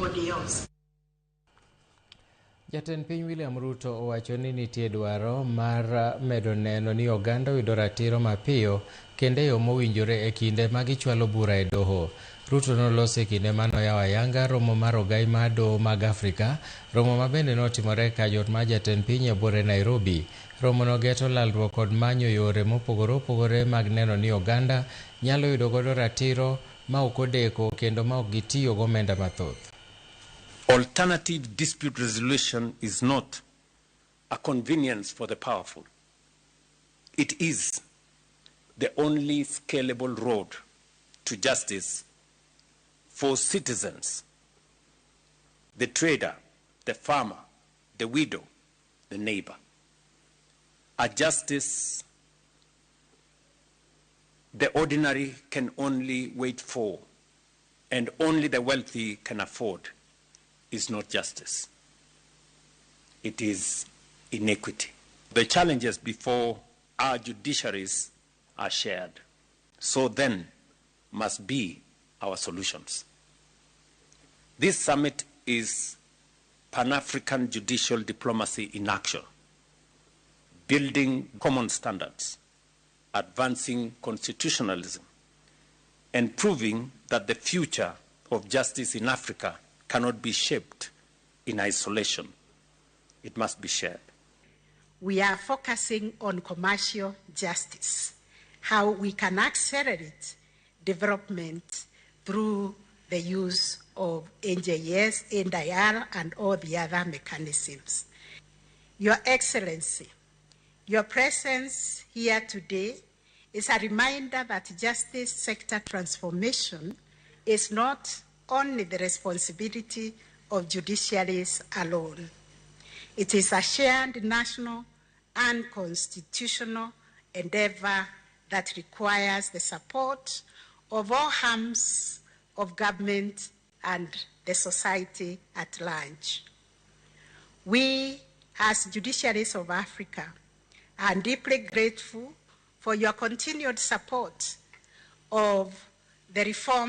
anybody else. Jatend piny William Ruto owacho ni nitie dwaro mar medo neno ni oganda yudo ratiro mapiyo kendo yo mowinjore e kinde ma gichwalo bura e doho. Ruto noloso e kinde manoyawo ayanga romo mar ogai mar doho mag Afrika, romo ma bende notimore ka jot ma jatend piny e bore Nairobi. Romo no geto lalruok kod manyo yore mopogore opogore mag neno ni oganda nyalo yudo godo ratiro ma ok odeko kendo ma ok gitiyo gomenda mathoth. Alternative dispute resolution is not a convenience for the powerful. It is the only scalable road to justice for citizens, the trader, the farmer, the widow, the neighbor. A justice the ordinary can only wait for and only the wealthy can afford is not justice. It is inequity. The challenges before our judiciaries are shared. So then must be our solutions. This summit is Pan-African judicial diplomacy in action, building common standards, advancing constitutionalism, and proving that the future of justice in Africa cannot be shaped in isolation. It must be shared. We are focusing on commercial justice, how we can accelerate development through the use of NJS, NDIR, and all the other mechanisms. Your Excellency, your presence here today is a reminder that justice sector transformation is not only the responsibility of judiciaries alone. It is a shared national and constitutional endeavor that requires the support of all arms of government and the society at large. We, as judiciaries of Africa, are deeply grateful for your continued support of the reform